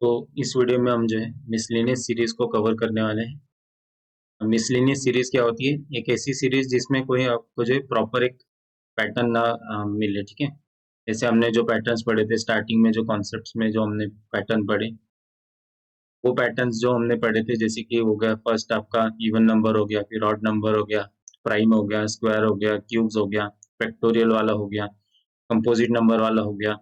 तो इस वीडियो में हम जो है मिसलेनियस सीरीज को कवर करने वाले हैं। मिसलेनियस सीरीज क्या होती है? एक ऐसी सीरीज जिसमें कोई आपको जो है प्रॉपर एक पैटर्न ना मिले, ठीक है। जैसे हमने जो पैटर्न्स पढ़े थे स्टार्टिंग में, जो कॉन्सेप्ट्स में जो हमने पैटर्न पढ़े, वो पैटर्न्स जो हमने पढ़े थे, जैसे कि हो गया फर्स्ट आपका इवन नंबर हो गया, फिर ऑड नंबर हो गया, प्राइम हो गया, स्क्वायर हो गया, क्यूब्स हो गया, फैक्टोरियल वाला हो गया, कंपोजिट नंबर वाला हो गया,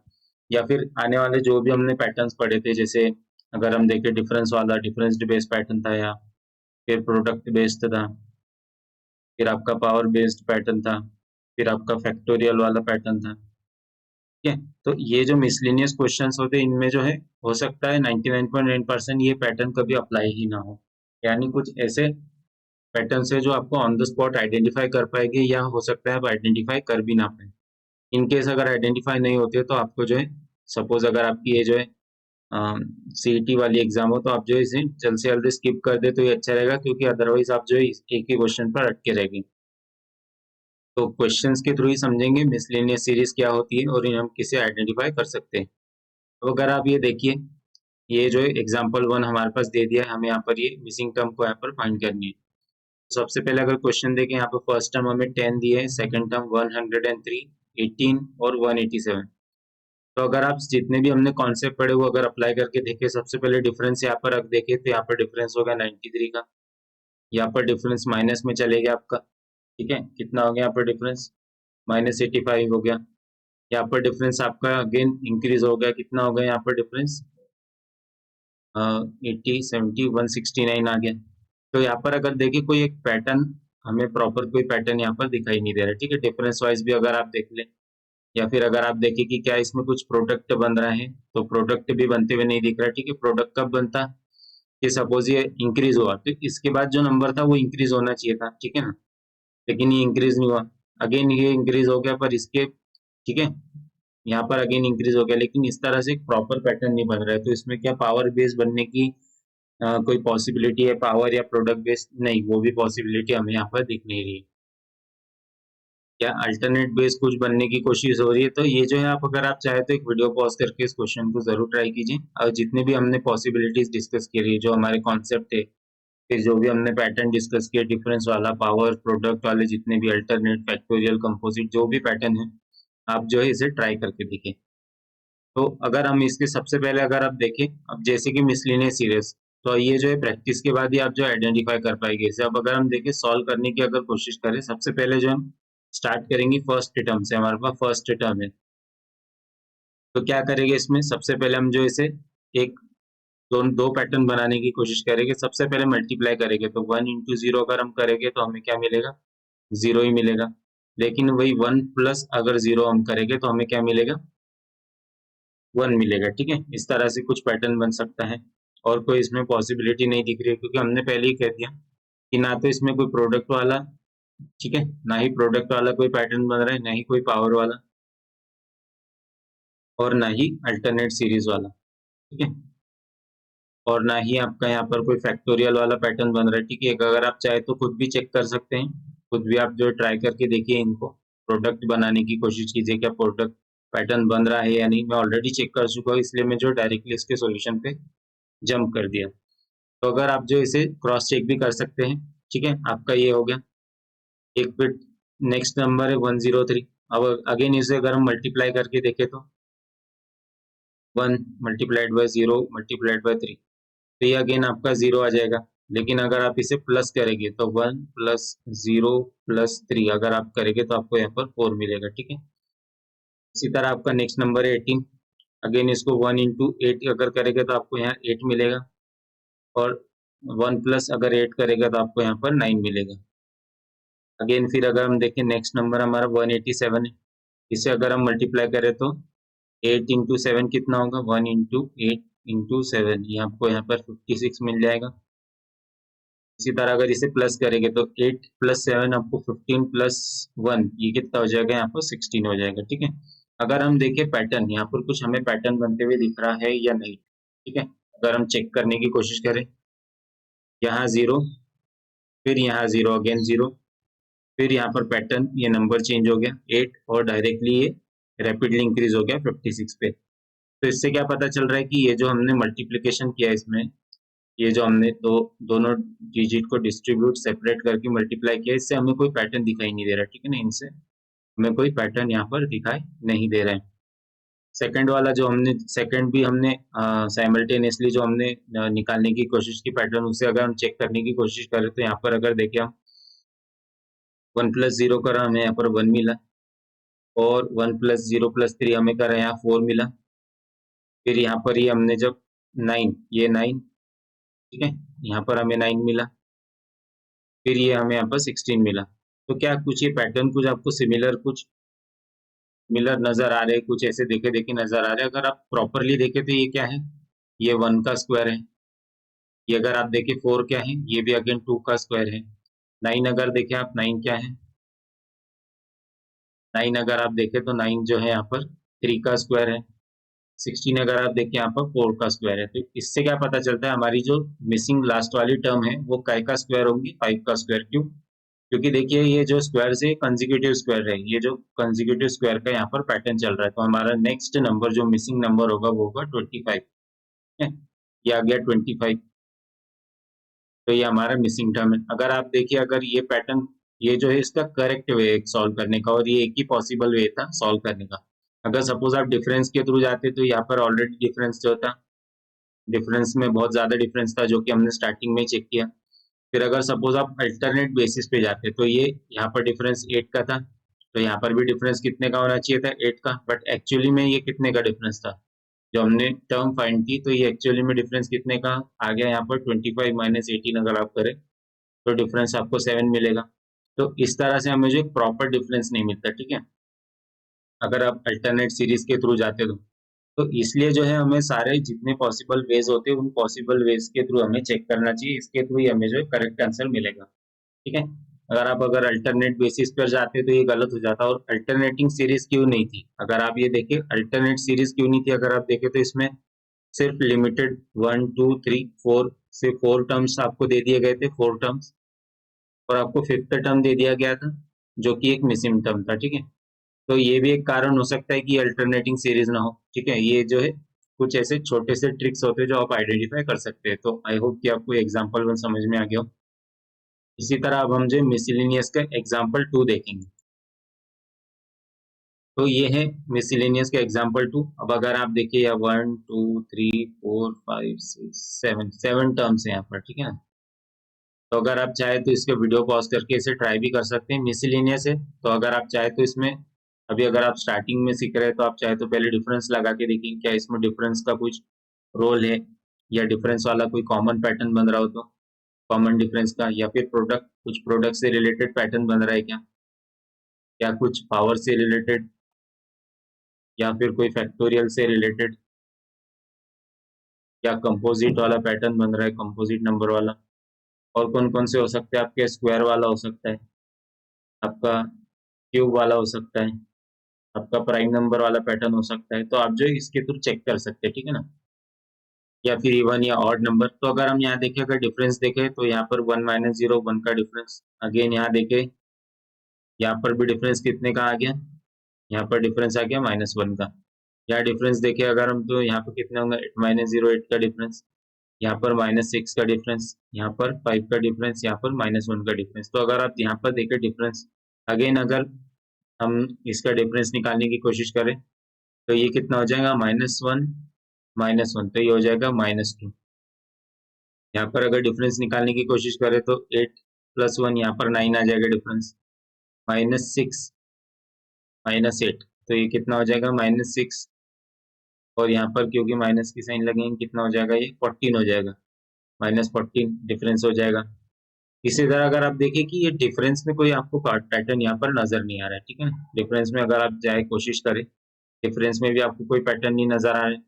या फिर आने वाले जो भी हमने पैटर्न्स पढ़े थे, जैसे अगर हम देखें डिफरेंस वाला, डिफरेंस बेस्ड पैटर्न था, या फिर प्रोडक्ट बेस्ड था, फिर आपका पावर बेस्ड पैटर्न था, फिर आपका फैक्टोरियल वाला पैटर्न था, ठीक है। तो ये जो मिसलेनियस क्वेश्चंस होते हैं, इनमें जो है हो सकता है 99.9% ये पैटर्न कभी अप्लाई ही ना हो, यानी कुछ ऐसे पैटर्न है जो आपको ऑन द स्पॉट आइडेंटिफाई कर पाएंगे, या हो सकता है आप आइडेंटिफाई कर भी ना पाए। इन केस अगर आइडेंटिफाई नहीं होते तो आपको जो है, सपोज अगर आपकी ये जो है सीईटी वाली एग्जाम हो, तो आप जो है इसे जल्द से जल्द स्किप कर दे तो ये अच्छा रहेगा, क्योंकि अदरवाइज आप जो है एक ही क्वेश्चन पर अटके रहेंगे। तो क्वेश्चंस के थ्रू ही समझेंगे मिसलेनियस सीरीज क्या होती है और इन्हें हम किसे आइडेंटिफाई कर सकते हैं। तो अगर आप ये देखिए, ये जो है एग्जाम्पल 1 हमारे पास दे दिया है, हमें यहाँ पर ये मिसिंग टर्म को यहाँ पर फाइंड करनी है। तो सबसे पहले अगर क्वेश्चन देखें, यहाँ पर फर्स्ट टर्म हमें 10 दिए है, सेकंड टर्म 103, 18 और 187। तो अगर आप जितने भी हमने कॉन्सेप्ट पढ़े वो अगर अप्लाई करके देखें, सबसे पहले डिफरेंस यहाँ पर देखें, तो यहाँ पर डिफरेंस होगा 93 का, यहाँ पर डिफरेंस माइनस में चलेगा आपका, ठीक है। कितना हो गया यहाँ पर डिफरेंस? -85 हो गया। यहाँ पर डिफरेंस आपका अगेन इंक्रीज हो गया, कितना हो गया यहाँ पर डिफरेंस? 80, 70, 169 आ गया। तो यहाँ पर अगर देखिए कोई एक पैटर्न, हमें प्रॉपर कोई पैटर्न यहाँ पर दिखाई नहीं दे रहा, ठीक है। डिफरेंस वाइज भी अगर आप देख लें, या फिर अगर आप देखें कि क्या इसमें कुछ प्रोडक्ट बन रहा है, तो प्रोडक्ट भी बनते हुए नहीं दिख रहा, ठीक है। प्रोडक्ट कब बनता? कि सपोज ये इंक्रीज हुआ तो इसके बाद जो नंबर था वो इंक्रीज होना चाहिए था, ठीक है ना, लेकिन ये इंक्रीज नहीं हुआ। अगेन ये इंक्रीज हो गया पर इसके, ठीक है, यहाँ पर अगेन इंक्रीज हो गया, लेकिन इस तरह से एक प्रॉपर पैटर्न नहीं बन रहा है। तो इसमें क्या पावर बेस बनने की कोई पॉसिबिलिटी है? पावर या प्रोडक्ट बेस नहीं, वो भी पॉसिबिलिटी हमें यहाँ पर दिख नहीं रही है। क्या अल्टरनेट बेस कुछ बनने की कोशिश हो रही है? तो ये जो है, आप अगर आप चाहे तो एक वीडियो पॉज करके इस क्वेश्चन को जरूर ट्राई कीजिए, और जितने भी हमने पॉसिबिलिटीज डिस्कस की रही है, जो हमारे कॉन्सेप्ट है, फिर जो भी हमने पैटर्न डिस्कस किया, डिफरेंस वाला, पावर, प्रोडक्ट वाले, जितने भी अल्टरनेट, फैक्टोरियल, कंपोजिट, जो भी पैटर्न है, आप जो है इसे ट्राई करके देखें। तो अगर हम इसके सबसे पहले अगर आप देखें, अब जैसे कि मिसलिनियस सीरीज, तो ये जो है प्रैक्टिस के बाद ही आप जो आइडेंटिफाई कर पाएंगे इसे। अब अगर हम देखें सॉल्व करने की अगर कोशिश करें, सबसे पहले जो हम स्टार्ट करेंगे फर्स्ट टर्म से, हमारे पास फर्स्ट टर्म है। तो क्या करेंगे इसमें, सबसे पहले हम जो इसे एक दो पैटर्न बनाने की कोशिश करेंगे। सबसे पहले मल्टीप्लाई करेंगे, तो 1 into 0 अगर हम करेंगे तो हमें क्या मिलेगा? 0 ही मिलेगा। लेकिन वही 1 प्लस अगर 0 हम करेंगे तो हमें क्या मिलेगा? 1 मिलेगा, ठीक है। इस तरह से कुछ पैटर्न बन सकता है, और कोई इसमें पॉसिबिलिटी नहीं दिख रही है, क्योंकि हमने पहले ही कह दिया कि ना तो इसमें कोई प्रोडक्ट वाला, ठीक है, ना ही प्रोडक्ट वाला कोई पैटर्न बन रहा है, ना ही कोई पावर वाला, और ना ही अल्टरनेट सीरीज वाला, ठीक है, और ना ही आपका यहाँ पर कोई फैक्टोरियल वाला पैटर्न बन रहा है, ठीक है। अगर आप चाहे तो खुद भी चेक कर सकते हैं, खुद भी आप जो ट्राई करके देखिए, इनको प्रोडक्ट बनाने की कोशिश कीजिए, क्या प्रोडक्ट पैटर्न बन रहा है या नहीं। मैं ऑलरेडी चेक कर चुका हूँ, इसलिए मैं जो डायरेक्टली इसके सॉल्यूशन पे जंप कर दिया। तो अगर आप जो इसे क्रॉस चेक भी कर सकते हैं, ठीक है, आपका ये हो गया एक बिट। नेक्स्ट नंबर है 103। अब अगेन इसे अगर हम मल्टीप्लाई करके देखें, तो 1 मल्टीप्लाइड बाय 0 मल्टीप्लाइड बाय 3, तो ये अगेन आपका 0 आ जाएगा। लेकिन अगर आप इसे प्लस करेंगे, तो 1 प्लस 0 प्लस 3 अगर आप करेंगे तो आपको यहाँ पर 4 मिलेगा, ठीक है। इसी तरह आपका नेक्स्ट नंबर है 18। अगेन इसको 1 into 8 अगर करेंगे तो आपको यहाँ 8 मिलेगा, और 1 प्लस अगर 8 करेगा तो आपको यहाँ पर 9 मिलेगा। अगेन फिर अगर हम देखें, नेक्स्ट नंबर हमारा 187 है। इसे अगर हम मल्टीप्लाई करें तो 8 into 7 कितना होगा? 1 into 8 into 7, ये आपको यहाँ पर 56 मिल जाएगा। इसी तरह अगर इसे प्लस करेंगे, तो 8 प्लस 7 आपको 15 प्लस 1, ये कितना हो जाएगा? यहाँ पर 16 हो जाएगा, ठीक है। अगर हम देखें पैटर्न, यहाँ पर कुछ हमें पैटर्न बनते हुए दिख रहा है या नहीं, ठीक है। अगर हम चेक करने की कोशिश करें, यहाँ 0, फिर यहाँ 0, अगेन 0, फिर यहाँ पर पैटर्न, ये नंबर चेंज हो गया 8, और डायरेक्टली ये रैपिडली इंक्रीज हो गया 56 पे। तो इससे क्या पता चल रहा है कि ये जो हमने मल्टीप्लिकेशन किया है इसमें, ये जो हमने दोनों डिजिट को डिस्ट्रीब्यूट सेपरेट करके मल्टीप्लाई किया, इससे हमें कोई पैटर्न दिखाई नहीं दे रहा, ठीक है ना। इनसे हमें कोई पैटर्न यहाँ पर दिखाई नहीं दे रहा है। सेकंड वाला जो हमने सेकंड भी हमने साइमल्टेनियसली जो हमने निकालने की कोशिश की पैटर्न, उसे अगर हम चेक करने की कोशिश करें तो यहाँ पर अगर देखें हम 1 + 0 करा, हमें यहाँ पर 1 मिला, और 1 + 0 + 3 हमें करा यहाँ 4 मिला। फिर यहाँ पर ये हमने जब 9, ये 9, ठीक है, यहाँ पर हमें 9 मिला, फिर ये हमें यहाँ पर 16 मिला। तो क्या कुछ ये पैटर्न कुछ आपको कुछ सिमिलर नजर आ रहे हैं, कुछ ऐसे देखे देखे नजर आ रहे हैं? अगर आप प्रॉपरली देखें तो ये क्या है, ये 1 का स्क्वायर है। ये अगर आप देखें 4 क्या है, ये भी अगेन 2 का स्क्वायर है। 9 अगर देखें आप, 9 क्या है, 9 अगर आप देखें तो 9 जो है यहाँ पर 3 का स्क्वायर है। 16 अगर आप देखें यहाँ पर 4 का स्क्वायर है। तो इससे क्या पता चलता है, हमारी जो मिसिंग लास्ट वाली टर्म है वो काय का स्क्वायर होगी, 5 का स्क्वायर। क्यों? क्योंकि देखिए ये जो स्क्वायर है कंसेक्यूटिव स्क्वायर है, ये जो कंसेक्यूटिव स्क्वायर का यहाँ पर पैटर्न चल रहा है। तो हमारा नेक्स्ट नंबर जो मिसिंग नंबर होगा वो होगा 25 है। ये आ गया 25। तो ये हमारा मिसिंग टर्म है। अगर आप देखिए, अगर ये पैटर्न, ये जो है इसका करेक्ट वे सॉल्व करने का, और ये एक ही पॉसिबल वे था सॉल्व करने का। अगर सपोज आप डिफरेंस के थ्रू जाते तो यहाँ पर ऑलरेडी डिफरेंस जो था, डिफरेंस में बहुत ज्यादा डिफरेंस था जो कि हमने स्टार्टिंग में चेक किया। फिर अगर सपोज आप अल्टरनेट बेसिस पे जाते तो ये यहाँ पर डिफरेंस 8 का था, तो यहाँ पर भी डिफरेंस कितने का होना चाहिए था, 8 का। बट एक्चुअली में ये कितने का डिफरेंस था, जो हमने टर्म फाइंड की, तो ये एक्चुअली में डिफरेंस कितने का आ गया यहाँ पर, 25 - 18 अगर आप करें तो डिफरेंस आपको 7 मिलेगा। तो इस तरह से हमें जो एक प्रॉपर डिफरेंस नहीं मिलता, ठीक है, अगर आप अल्टरनेट सीरीज के थ्रू जाते तो इसलिए जो है हमें सारे जितने पॉसिबल वेज होते हैं उन पॉसिबल वेज के थ्रू हमें चेक करना चाहिए, इसके थ्रू ही हमें जो है करेक्ट आंसर मिलेगा, ठीक है। अगर अल्टरनेट बेसिस पर जाते तो ये गलत हो जाता। और अल्टरनेटिंग सीरीज क्यों नहीं थी, अगर आप ये देखें अल्टरनेट सीरीज क्यों नहीं थी, अगर आप देखें तो इसमें सिर्फ लिमिटेड 1 2 3 4 से 4 टर्म्स आपको दे दिए गए थे, 4 टर्म्स, और आपको फिफ्थ टर्म दे दिया गया था जो कि एक मिसिंग टर्म था, ठीक है। तो ये भी एक कारण हो सकता है कि अल्टरनेटिंग सीरीज ना हो, ठीक है। ये जो है कुछ ऐसे छोटे से ट्रिक्स होते हैं जो आप आइडेंटिफाई कर सकते हैं। तो आई होप कि आपको एग्जांपल 1 समझ में आ गया हो। इसी तरह अब हम जो मिसलिनियस का एग्जांपल 2 देखेंगे। तो ये है मिसलिनियस का एग्जांपल 2। अब अगर आप देखिए, या 1 2 3 4 5 6 7 टर्म्स है यहाँ पर, ठीक है ना। तो अगर आप चाहे तो इसके वीडियो पॉज करके इसे ट्राई भी कर सकते हैं। मिसलिनियस है तो अगर आप चाहे तो इसमें, अभी अगर आप स्टार्टिंग में सीख रहे हैं तो आप चाहे तो पहले डिफरेंस लगा के देखिए क्या इसमें डिफरेंस का कुछ रोल है, या डिफरेंस वाला कोई कॉमन पैटर्न बन रहा हो तो कॉमन डिफरेंस का, या फिर कुछ प्रोडक्ट से रिलेटेड पैटर्न बन रहा है क्या, या कुछ पावर से रिलेटेड, या फिर कोई फैक्टोरियल से रिलेटेड, या कंपोजिट वाला पैटर्न बन रहा है, कंपोजिट नंबर वाला। और कौन कौन से हो सकते हैं आपके, स्क्वायर वाला हो सकता है, आपका क्यूब वाला हो सकता है, आपका प्राइम नंबर वाला पैटर्न हो सकता है। तो आप जो इसके थ्रू चेक कर सकते हैं, ठीक है ना, या फिर इवन या ऑड नंबर। तो अगर हम यहाँ देखें, अगर डिफरेंस देखें तो यहाँ पर 1 - 0 1 का डिफरेंस। अगेन यहाँ देखें, यहाँ पर भी डिफरेंस कितने का आ गया, यहाँ पर डिफरेंस आ गया -1 का। यहाँ डिफरेंस देखें अगर हम, तो यहाँ पर कितना होगा, 8 - 0 8 का डिफरेंस, यहाँ पर -6 का डिफरेंस, यहाँ पर 5 का डिफरेंस, यहाँ पर -1 का डिफरेंस। तो अगर आप यहाँ पर देखें डिफरेंस, अगेन अगर हम इसका डिफरेंस निकालने की कोशिश करें तो ये कितना हो जाएगा, -1 -1, तो ये हो जाएगा -2। यहाँ पर अगर डिफरेंस निकालने की कोशिश करें तो 8 + 1, यहाँ पर 9 आ जाएगा डिफरेंस, -6 -8, तो ये कितना हो जाएगा, -6। और यहाँ पर क्योंकि माइनस की साइन लगेंगे कितना हो जाएगा, ये 14 हो जाएगा, -14 डिफरेंस हो जाएगा। इसी तरह अगर आप देखिए कि ये डिफरेंस में कोई आपको पैटर्न यहाँ पर नजर नहीं आ रहा है, ठीक है। डिफरेंस में अगर आप जाए कोशिश करें, डिफरेंस में भी आपको कोई पैटर्न नहीं नजर आ रहा है।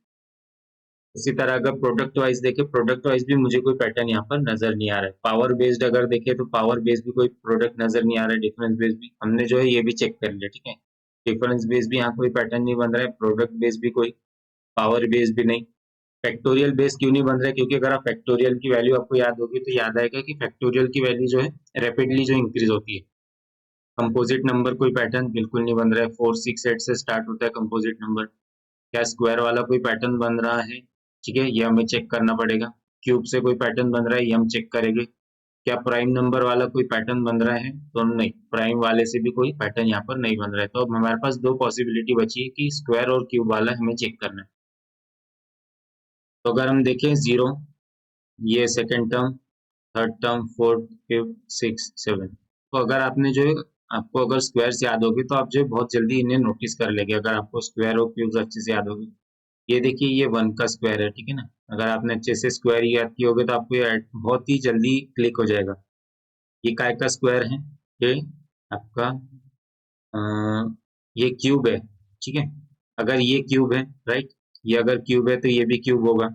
इसी तरह अगर प्रोडक्ट वाइज देखें, प्रोडक्ट वाइज भी मुझे कोई पैटर्न यहाँ पर नजर नहीं आ रहा है। पावर बेस्ड अगर देखें तो पावर बेस्ड भी कोई प्रोडक्ट नजर नहीं आ रहा है। डिफरेंस बेस्ड भी हमने जो है ये भी चेक कर लिया, ठीक है। डिफरेंस बेस्ड भी यहाँ कोई पैटर्न नहीं बन रहा है, प्रोडक्ट बेस्ड भी कोई, पावर बेस्ड भी नहीं। फैक्टोरियल बेस क्यों नहीं बन रहा है, क्योंकि अगर आप फैक्टोरियल की वैल्यू आपको याद होगी तो याद आएगा कि फैक्टोरियल की वैल्यू जो है रैपिडली जो इंक्रीज होती है। कंपोजिट नंबर कोई पैटर्न बिल्कुल नहीं बन रहा है, 4 6 8 से स्टार्ट होता है कंपोजिट नंबर, क्या स्क्वायर वाला कोई पैटर्न बन रहा है, ठीक है, ये हमें चेक करना पड़ेगा। क्यूब से कोई पैटर्न बन रहा है, ये हम चेक करेंगे। क्या प्राइम नंबर वाला कोई पैटर्न बन रहा है, तो नहीं, प्राइम वाले से भी कोई पैटर्न यहाँ पर नहीं बन रहा है। तो अब हमारे पास दो पॉसिबिलिटी बची है कि स्क्वायर और क्यूब वाला हमें चेक करना है। तो अगर हम देखें 0, ये second term, third term, fourth, fifth, six, seven, तो अगर आपने जो है, आपको अगर स्क्वायर्स याद होगी तो आप जो है बहुत जल्दी इन्हें नोटिस कर लेंगे, अगर आपको स्क्वायर और क्यूब्स अच्छे से याद होगी। ये देखिए, ये 1 का स्क्वायर है, ठीक है ना। अगर आपने अच्छे से स्क्वायर याद किए होगे तो आपको ये बहुत ही जल्दी क्लिक हो जाएगा। ये काय का स्क्वायर है, ये आपका अ, ये क्यूब है, ठीक है। अगर ये क्यूब है, राइट, ये अगर क्यूब है तो ये भी क्यूब होगा।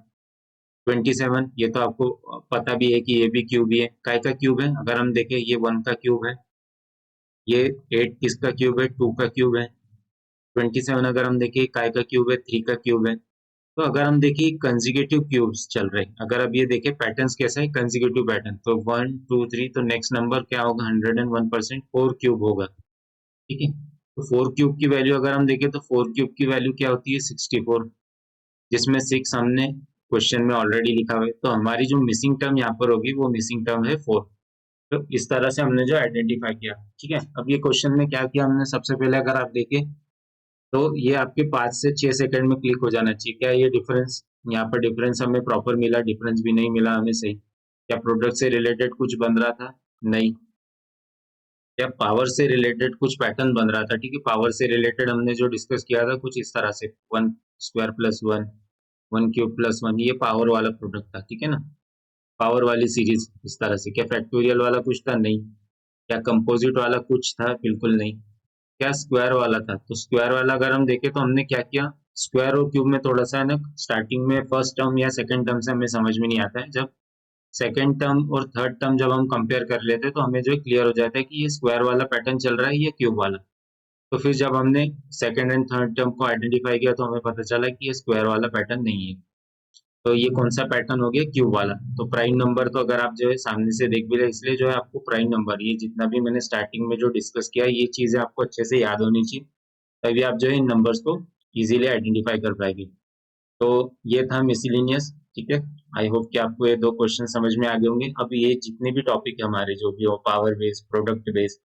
27, ये तो आपको पता भी है कि ये भी क्यूब ही है। काय का क्यूब है, अगर हम देखें, ये 1 का क्यूब है। ये 8 किसका क्यूब है, 2 का क्यूब है। 27 अगर हम देखें, काय का क्यूब है, 3 का क्यूब है। तो अगर हम देखिए कंजिक्यूटिव क्यूब्स चल रहे हैं, अगर अब ये देखें पैटर्न्स कैसा है, कंजिक्यूटिव पैटर्न, तो 1 2 3, तो नेक्स्ट नंबर क्या होगा, 101%, 4 क्यूब होगा, ठीक है। तो 4 क्यूब की वैल्यू अगर हम देखें तो 4 क्यूब की वैल्यू क्या होती है, 64, जिसमें 6 हमने क्वेश्चन में ऑलरेडी लिखा हुआ है। तो हमारी जो मिसिंग टर्म यहाँ पर होगी वो मिसिंग टर्म है 4। तो इस तरह से हमने जो आइडेंटिफाई किया, ठीक है। अब ये क्वेश्चन में क्या किया हमने, सबसे पहले अगर आप देखें तो ये आपके 5 से 6 सेकंड में क्लिक हो जाना चाहिए। क्या ये डिफरेंस, यहाँ पर डिफरेंस हमें प्रॉपर मिला, डिफरेंस भी नहीं मिला हमें सही। क्या प्रोडक्ट से रिलेटेड कुछ बन रहा था, नहीं। क्या पावर से रिलेटेड कुछ पैटर्न बन रहा था, ठीक है। पावर से रिलेटेड हमने जो डिस्कस किया था कुछ इस तरह से, 1 स्क्वायर प्लस 1, 1 क्यूब प्लस 1, ये पावर वाला प्रोडक्ट था, ठीक है ना। पावर वाली सीरीज इस तरह से। क्या फैक्टोरियल वाला कुछ था, नहीं। क्या कंपोजिट वाला कुछ था, बिल्कुल नहीं। क्या स्क्वायर वाला था, तो स्क्वायर वाला अगर हम देखें तो हमने क्या किया, स्क्वायर और क्यूब में थोड़ा सा है ना, स्टार्टिंग में फर्स्ट टर्म या सेकंड टर्म से हमें समझ में नहीं आता है। जब सेकंड टर्म और थर्ड टर्म जब हम कंपेयर कर लेते हैं तो हमें जो क्लियर हो जाता है कि ये स्क्वायर वाला पैटर्न चल रहा है, ये क्यूब वाला। तो फिर जब हमने सेकंड एंड थर्ड टर्म को आइडेंटिफाई किया तो हमें पता चला कि ये स्क्वायर वाला पैटर्न नहीं है। तो ये कौन सा पैटर्न हो गया, क्यूब वाला। तो प्राइम नंबर तो अगर आप जो है सामने से देख भी रहे, इसलिए जो है आपको प्राइम नंबर, ये जितना भी मैंने स्टार्टिंग में जो डिस्कस किया, ये चीजें आपको अच्छे से याद होनी चाहिए, तभी आप जो है इन नंबर्स को इजीली आइडेंटिफाई कर पाएंगे। तो ये था मिसलिनियस, ठीक है। आई होप कि आपको ये दो क्वेश्चन समझ में आ गए होंगे। अब ये जितने भी टॉपिक है हमारे, जो भी हो, पावर बेस, प्रोडक्ट बेस,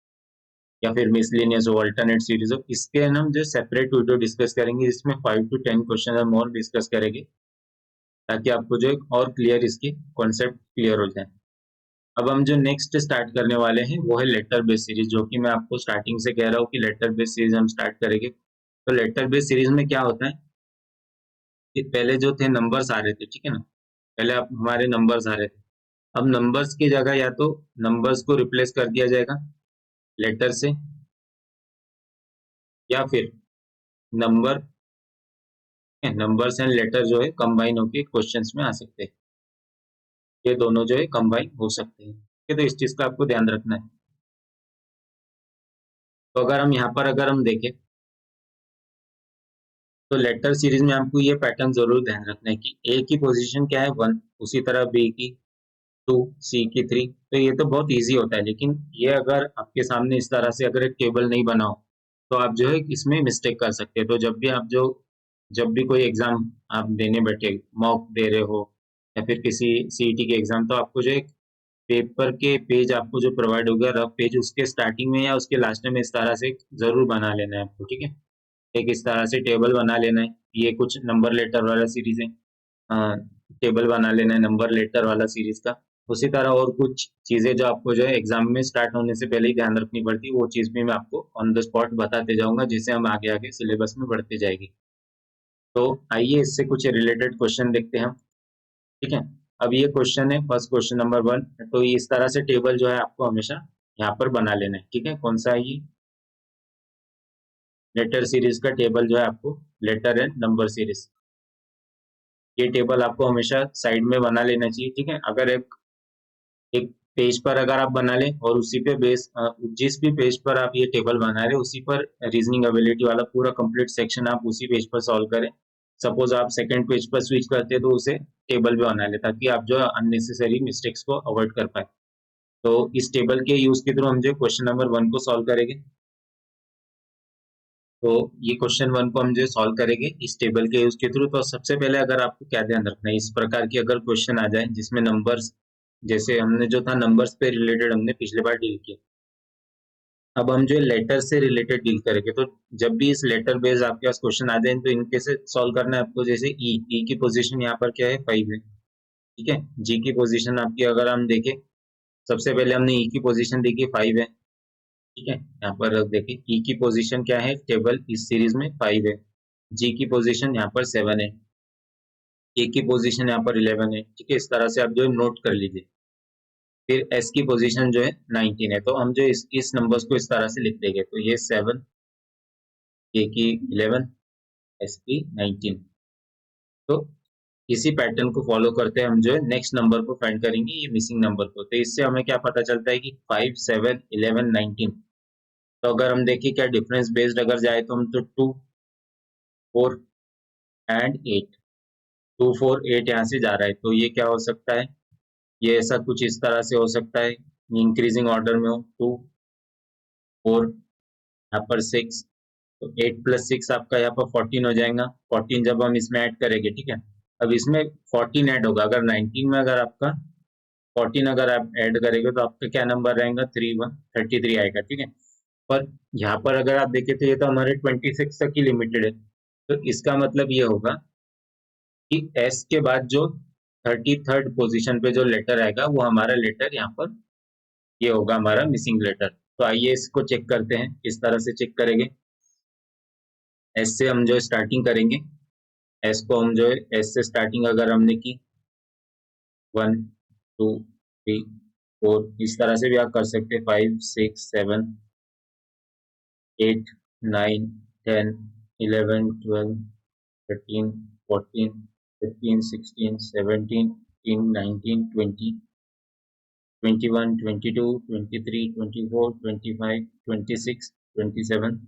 या फिर मिसलिनियस हो, अल्टरनेट सीरीज हो, इसके हम जो सेपरेट वीडियो डिस्कस करेंगे, इसमें 5 to 10 क्वेश्चन हम और डिस्कस करेंगे, ताकि आपको जो एक और क्लियर इसके कॉन्सेप्ट क्लियर हो जाए। अब हम जो नेक्स्ट स्टार्ट करने वाले हैं वो है लेटर बेस सीरीज, जो कि मैं आपको स्टार्टिंग से कह रहा हूँ कि लेटर बेस सीरीज हम स्टार्ट करेंगे। तो लेटर बेस सीरीज में क्या होता है कि पहले जो थे नंबर्स आ रहे थे, ठीक है ना, पहले आप हमारे नंबर्स आ रहे थे। अब नंबर्स की जगह या तो नंबर्स को रिप्लेस कर दिया जाएगा लेटर से, या फिर नंबर नंबर्स एंड लेटर जो है कंबाइन होके क्वेश्चंस में आ सकते हैं। ये दोनों जो है कंबाइन हो सकते हैं, ठीक है। तो इस चीज का आपको ध्यान रखना है। तो अगर हम यहाँ पर अगर हम देखें तो लेटर सीरीज में आपको ये पैटर्न जरूर ध्यान रखना है कि ए की पोजीशन क्या है, 1, उसी तरह बी की 2, सी की 3। तो ये तो बहुत इजी होता है, लेकिन ये अगर आपके सामने इस तरह से अगर एक टेबल नहीं बना हो तो आप जो है इसमें मिस्टेक कर सकते हैं। तो जब भी कोई एग्जाम आप देने बैठे, मॉक दे रहे हो या फिर किसी सीईटी के एग्जाम, तो आपको जो एक पेपर के पेज आपको जो प्रोवाइड होगा, रफ पेज, उसके स्टार्टिंग में या उसके लास्ट में इस तरह से जरूर बना लेना है आपको, ठीक है। एक इस तरह से टेबल बना लेना है। ये कुछ नंबर लेटर वाला सीरीज है, टेबल बना लेना है नंबर लेटर वाला सीरीज का। उसी तरह और कुछ चीजें जो आपको जो है एग्जाम में स्टार्ट होने से पहले ही ध्यान रखनी पड़ती है, वो चीज भी मैं आपको ऑन द स्पॉट बताते जाऊंगा, जिससे हम आगे आगे सिलेबस में बढ़ते जाएगी। तो आइए इससे कुछ रिलेटेड क्वेश्चन देखते हैं हम, ठीक है। अब ये क्वेश्चन है फर्स्ट क्वेश्चन नंबर 1। तो इस तरह से टेबल जो है आपको हमेशा यहाँ पर बना लेना है, ठीक है। कौन सा है ये, लेटर सीरीज का टेबल जो है आपको, लेटर एंड नंबर सीरीज, ये टेबल आपको हमेशा साइड में बना लेना चाहिए, ठीक है। अगर एक एक पेज पर अगर आप बना लें और उसी पे जिस भी पेज पर आप ये टेबल बना रहे, उसी पर रीजनिंग एबिलिटी वाला पूरा कंप्लीट सेक्शन आप उसी पेज पर सॉल्व करें। सपोज आप सेकंड पेज पर स्विच करते हैं तो उसे टेबल पे बना ले, ताकि आप जो अननेसेसरी मिस्टेक्स को अवॉइड कर पाए। तो इस टेबल के यूज के थ्रू हम जो क्वेश्चन नंबर 1 को सॉल्व करेंगे। तो ये क्वेश्चन 1 को हम जो सॉल्व करेंगे इस टेबल के यूज के थ्रू। तो सबसे पहले अगर आपको क्या ध्यान रखना है, इस प्रकार की अगर क्वेश्चन आ जाए जिसमें नंबर्स, जैसे हमने जो था नंबर्स पे रिलेटेड हमने पिछले बार डील किया, अब हम जो लेटर से रिलेटेड डील करेंगे। तो जब भी इस लेटर बेस्ड आपके पास क्वेश्चन आ जाए तो इनके से सॉल्व करना है आपको। जैसे ई की पोजीशन यहाँ पर क्या है, 5 है, ठीक है। जी की पोजीशन आपकी अगर हम देखें, सबसे पहले हमने ई की पोजीशन देखी 5 है, ठीक है। यहाँ पर देखिए ई की पोजीशन क्या है टेबल इस सीरीज में, 5 है। जी की पोजीशन यहाँ पर 7 है, ए की पोजीशन यहाँ पर 11 है, ठीक है। इस तरह से आप जो है नोट कर लीजिए। फिर एस की पोजीशन जो है 19 है। तो हम जो इस नंबर्स को इस तरह से लिख देंगे। तो ये 7, ए की 11, एस की 19। तो इसी पैटर्न को फॉलो करते हैं हम जो है नेक्स्ट नंबर को फाइंड करेंगे, ये मिसिंग नंबर को। तो इससे हमें क्या पता चलता है कि 5, 7, 11, 19। तो अगर हम देखिए क्या डिफरेंस बेस्ड अगर जाए तो हम तो 2, 4 एंड 8, 2, 4, 8 यहाँ से जा रहा है। तो ये क्या हो सकता है, ये ऐसा कुछ इस तरह से हो सकता है, इंक्रीजिंग ऑर्डर में हो। 2, 4, यहाँ पर 6, तो 8 प्लस 6 आपका यहाँ पर 14 हो जाएगा। 14 जब हम इसमें ऐड करेंगे, ठीक है। अब इसमें 14 ऐड होगा, अगर 19 में अगर आपका 14 अगर आप ऐड करेंगे तो आपका क्या नंबर रहेगा, 33 आएगा, ठीक है। पर यहाँ पर अगर आप देखें तो ये तो हमारे 26 तक ही लिमिटेड है। तो इसका मतलब ये होगा कि एस के बाद जो 33rd पोजीशन पे जो लेटर आएगा वो हमारा लेटर यहाँ पर ये होगा हमारा मिसिंग लेटर। तो आइए इसको चेक करते हैं, किस तरह से चेक करेंगे। एस से हम जो स्टार्टिंग करेंगे, एस को हम जो है एस से स्टार्टिंग अगर हमने की 1, 2, 3, 4, इस तरह से भी आप कर सकते हैं। 5, 6, 7, 8, 9, 10, 11, 12, 13, 14, 15, 16, 17, 18, 19, 20, 21, 22, 23, 24, 25, 26, 27,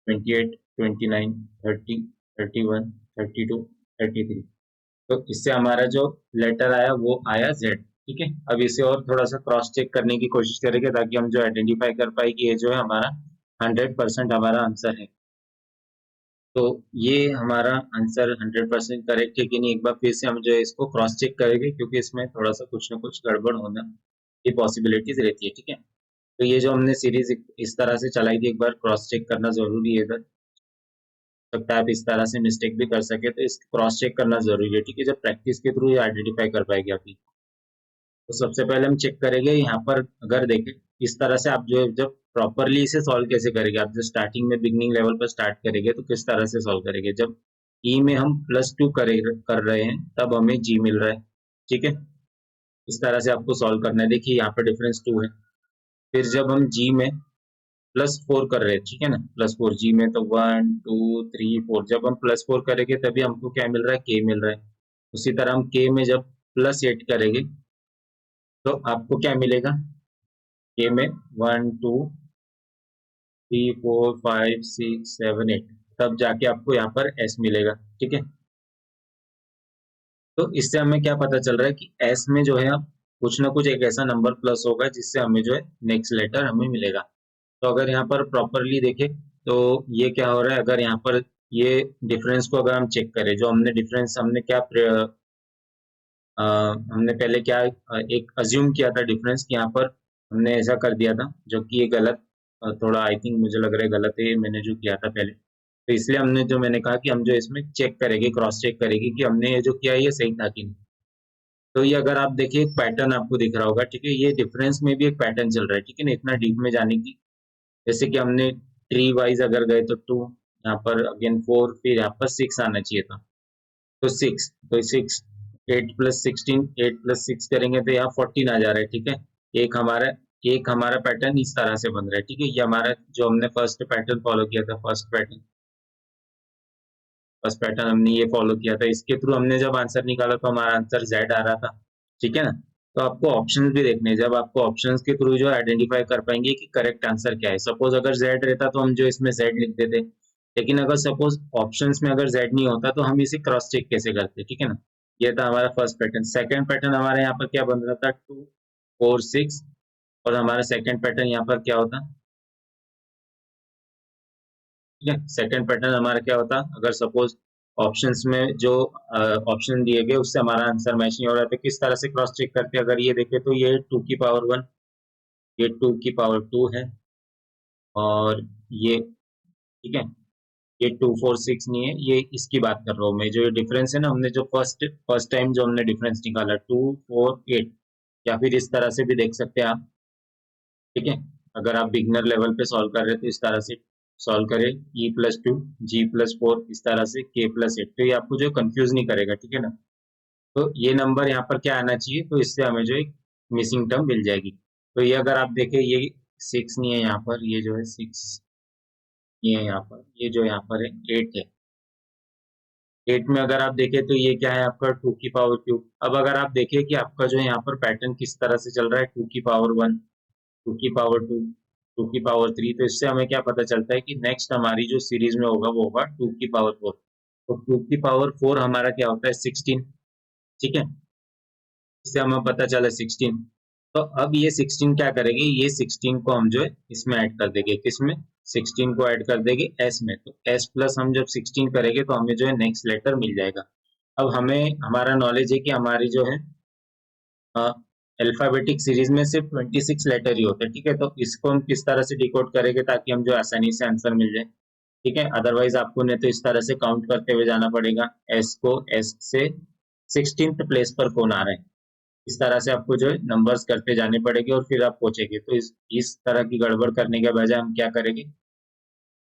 28, 29, 30, 31, 32, 33। तो इससे हमारा जो लेटर आया वो आया जेड, ठीक है। अब इसे और थोड़ा सा क्रॉस चेक करने की कोशिश करेंगे ताकि हम जो आइडेंटिफाई कर पाए कि ये जो है हमारा 100% हमारा आंसर है। तो ये हमारा आंसर 100% करेक्ट है कि नहीं, एक बार फिर से हम जो है इसको क्रॉस चेक करेंगे, क्योंकि इसमें थोड़ा सा कुछ ना कुछ गड़बड़ होना की पॉसिबिलिटीज रहती है, ठीक है। तो ये जो हमने सीरीज इस तरह से चलाई थी, एक बार क्रॉस चेक करना जरूरी है। इधर सकता है आप इस तरह से मिस्टेक भी कर सके, तो इस क्रॉस चेक करना जरूरी है, ठीक है। जब प्रैक्टिस के थ्रू ये आइडेंटिफाई कर पाएगी आप। तो सबसे पहले हम चेक करेंगे यहाँ पर, अगर देखें इस तरह से आप जो जब प्रॉपरली इसे सॉल्व कैसे करेंगे, आप जो स्टार्टिंग में बिगनिंग लेवल पर स्टार्ट करेंगे तो किस तरह से सॉल्व करेंगे। जब ई में हम +2 कर रहे हैं तब हमें जी मिल रहा है, ठीक है। इस तरह से आपको सॉल्व करना है। देखिए यहाँ पर डिफरेंस 2 है। फिर जब हम जी में +4 कर रहे हैं, ठीक है ना, +4 जी में, तो 1, 2, 3, 4, जब हम +4 करेंगे तभी हमको क्या मिल रहा है, के मिल रहा है। उसी तरह हम के में जब +8 करेंगे तो आपको क्या मिलेगा, के में 1, 2, 3, 4, 5, 6, 7, 8, तब जाके आपको यहाँ पर एस मिलेगा, ठीक है। तो इससे हमें क्या पता चल रहा है कि एस में जो है अब कुछ ना कुछ एक ऐसा नंबर प्लस होगा जिससे हमें जो है नेक्स्ट लेटर हमें मिलेगा। तो अगर यहाँ पर प्रॉपरली देखें तो ये क्या हो रहा है, अगर यहाँ पर ये डिफरेंस को अगर हम चेक करें, जो हमने डिफरेंस हमने क्या हमने पहले क्या एक अज्यूम किया था डिफरेंस कि यहाँ पर हमने ऐसा कर दिया था, जो कि ये गलत, थोड़ा आई थिंक मुझे लग रहा है गलत है मैंने जो किया था पहले। तो इसलिए हमने जो मैंने कहा कि हम जो इसमें चेक करेंगे, क्रॉस चेक करेंगे कि हमने ये जो किया है ये सही था कि नहीं। तो ये अगर आप देखिए एक पैटर्न आपको दिख रहा होगा, ठीक है। ये डिफरेंस में भी एक पैटर्न चल रहा है, ठीक है ना, इतना डीप में जाने की। जैसे कि हमने ट्री वाइज अगर गए तो 2, यहाँ पर अगेन 4, फिर यहाँ पर 6 आना चाहिए था। तो 6, तो 6, 8 + 16, 8 + 6 करेंगे तो यहाँ 14 आ जा रहा है, ठीक है। एक हमारा एक हमारा पैटर्न इस तरह से बन रहा है, ठीक है। ये हमारा जो हमने फर्स्ट पैटर्न फॉलो किया था, फर्स्ट पैटर्न हमने ये फॉलो किया था, इसके थ्रू हमने जब आंसर निकाला तो हमारा आंसर जेड आ रहा था, ठीक है ना। तो आपको ऑप्शंस भी देखने हैं, जब आपको ऑप्शंस के थ्रू जो आइडेंटिफाई कर पाएंगे कि करेक्ट आंसर क्या है। सपोज अगर जेड रहता तो हम जो इसमें जेड लिख देते, लेकिन अगर सपोज ऑप्शंस में अगर जेड नहीं होता तो हम इसे क्रॉस चेक कैसे करते, ठीक है ना। ये था हमारा फर्स्ट पैटर्न। सेकंड पैटर्न हमारे यहाँ पर क्या बन रहा था, 2, 4, 6, और हमारा सेकंड पैटर्न यहाँ पर क्या होता, ठीक है। सेकंड पैटर्न हमारा क्या होता, अगर सपोज ऑप्शंस में जो ऑप्शन दिए गए उससे हमारा आंसर मैच नहीं हो रहा है तो किस तरह से क्रॉस चेक करते हैं, अगर ये देखें तो ये 2 की पावर 1, ये 2 की पावर 2 है, और ये, ठीक है, ये 2 4 6 नहीं है, ये इसकी बात कर रहा हूँ मैं, जो ये डिफरेंस है ना, हमने जो फर्स्ट टाइम जो हमने डिफरेंस निकाला 2 4 8, या फिर इस तरह से भी देख सकते हैं आप, ठीक है। अगर आप बिगनर लेवल पे सॉल्व कर रहे हैं तो इस तरह से सॉल्व करें, E+2 G+4, इस तरह से K+8, तो ये आपको जो कंफ्यूज नहीं करेगा, ठीक है ना। तो ये नंबर यहाँ पर क्या आना चाहिए, तो इससे हमें जो एक मिसिंग टर्म मिल जाएगी। तो ये अगर आप देखें, ये 6 नहीं है यहाँ पर, ये जो है 6 ये है यहाँ पर, ये जो यहाँ पर है 8 है। 8 में अगर आप देखें तो ये क्या है आपका 2 की पावर क्यूब। अब अगर आप देखें कि आपका जो है यहाँ पर पैटर्न किस तरह से चल रहा है, 2 की पावर 1, 2 की पावर 2, 2 की पावर 3, तो इससे हमें क्या पता चलता है कि नेक्स्ट हमारी जो सीरीज में होगा वो होगा 2 की पावर 4। तो 2 की पावर 4 हमारा क्या होता है 16, ठीक है, इससे हमें पता चला 16। तो अब ये 16 क्या करेंगे, ये 16 को हम जो है इसमें ऐड कर देंगे, किसमें, 16 को ऐड कर देंगे एस में, तो एस प्लस हम जब 16 करेंगे तो हमें जो है नेक्स्ट लेटर मिल जाएगा। अब हमें हमारा नॉलेज है कि हमारी जो है अल्फाबेटिक सीरीज में सिर्फ 26 लेटर ही होते हैं, ठीक है, तो इसको हम किस तरह से डिकोड करेंगे ताकि हम जो आसानी से आंसर मिल जाए, ठीक है। अदरवाइज आपको नहीं तो इस तरह से काउंट करते हुए जाना पड़ेगा, एस को एस से 16th प्लेस पर कौन आ रहा है, इस तरह से आपको जो है नंबर्स करते जाने पड़ेंगे और फिर आप पहुंचेंगे। तो इस तरह की गड़बड़ करने के बजाय हम क्या करेंगे,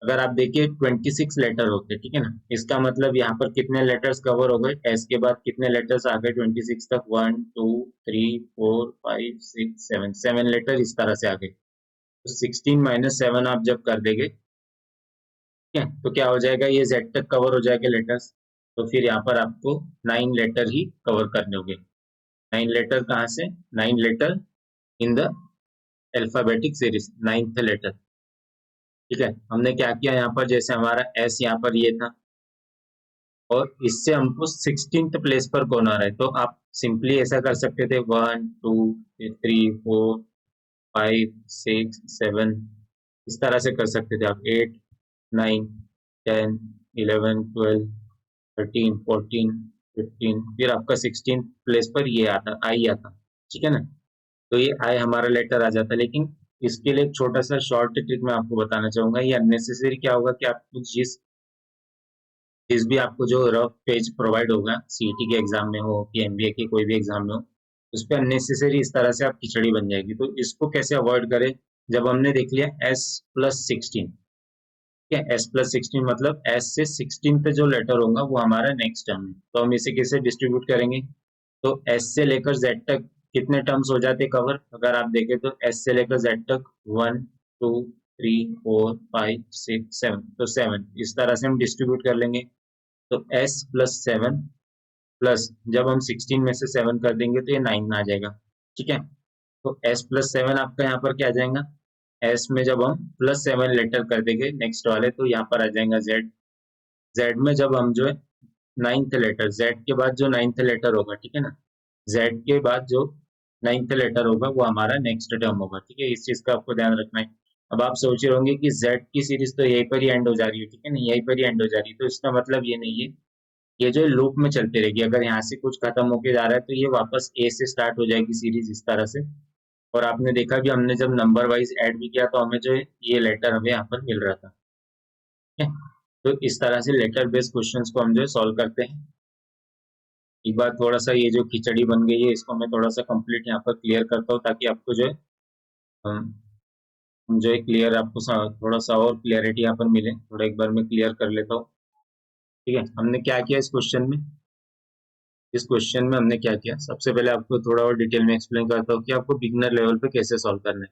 अगर आप देखिए 26 लेटर होते हैं, ठीक है ना, इसका मतलब यहाँ पर कितने लेटर्स कवर हो गए, एस के बाद कितने लेटर्स आ गए 26 तक, 1 2 3 4 5 6 7, 7 लेटर इस तरह से आ गए। तो 16 माइनस 7 आप जब कर देंगे, ठीक है, तो क्या हो जाएगा, ये जेड तक कवर हो जाएगा लेटर्स, तो फिर यहाँ पर आपको 9 लेटर ही कवर करने होंगे। 9 लेटर कहाँ से, 9 letter in the alphabetic series, 9th letter, ठीक है। हमने क्या किया यहाँ पर, जैसे हमारा एस यहाँ पर ये था और इससे हमको 16th प्लेस पर कौन आ रहा है, तो आप सिंपली ऐसा कर सकते थे 1 2 3 4 5 6 7, इस तरह से कर सकते थे आप, 8 9 10 11 12 13 14 15, फिर आपका 16th प्लेस पर ये आता, आई आता, ठीक है ना। तो ये आई हमारा लेटर आ जाता है। लेकिन इसके लिए एक छोटा सा शॉर्ट ट्रिक मैं आपको बताना चाहूंगा, ये अननेसेसरी क्या होगा कि आपको जिस भी आपको जो रफ पेज प्रोवाइड होगा सीईटी के एग्जाम में हो कि एमबीए के कोई भी एग्जाम में हो, उस पर अननेसेसरी इस तरह से आप खिचड़ी बन जाएगी। तो इसको कैसे अवॉइड करें, जब हमने देख लिया S+16, ठीक है, S+16 मतलब S से 16th जो लेटर होगा वो हमारा नेक्स्ट टर्म है, तो हम इसे कैसे डिस्ट्रीब्यूट करेंगे, तो S से लेकर Z तक कितने टर्म्स हो जाते कवर, अगर आप देखें तो S से लेकर Z तक 1 2 3 4 5 6 7, तो 7 इस तरह से हम डिस्ट्रीब्यूट कर लेंगे। तो S+7 प्लस जब हम 16 में से 7 कर देंगे तो ये 9 आ जाएगा, ठीक है। तो S+7 आपका यहाँ पर क्या आ जाएगा, एस में जब हम +7 लेटर कर देंगे नेक्स्ट वाले तो यहाँ पर आ जाएगा जेड, जेड में जब हम जो है 9th लेटर, जेड के बाद जो 9th लेटर होगा, ठीक है ना, जेड के बाद जो 9th लेटर होगा वो हमारा नेक्स्ट टर्म होगा, ठीक है, इस चीज का आपको ध्यान रखना है। अब आप सोच रहे होंगे कि जेड की सीरीज तो यहीं पर ही एंड हो जा रही है, ठीक है ना, यहीं पर ही एंड हो जा रही है, तो इसका मतलब ये नहीं है, ये जो लूप में चलती रहेगी, अगर यहाँ से कुछ खत्म होके जा रहा है तो ये वापस ए से स्टार्ट हो जाएगी सीरीज इस तरह से। और आपने देखा कि हमने जब नंबर वाइज ऐड भी किया तो हमें जो है ये लेटर हमें यहाँ पर मिल रहा था, ठीक है। तो इस तरह से लेटर बेस्ड क्वेश्चंस को हम जो है सॉल्व करते हैं। एक बार थोड़ा सा ये जो खिचड़ी बन गई है इसको मैं थोड़ा सा कंप्लीट यहाँ पर क्लियर करता हूँ ताकि आपको जो है हम जो है क्लियर आपको थोड़ा सा और क्लियरिटी यहाँ पर मिले, थोड़ा एक बार मैं क्लियर कर लेता हूँ, ठीक है। हमने क्या किया इस क्वेश्चन में, इस क्वेश्चन में हमने क्या किया, सबसे पहले आपको थोड़ा और डिटेल में एक्सप्लेन करता हूँ कि आपको बिगनर लेवल पे कैसे सॉल्व करना है।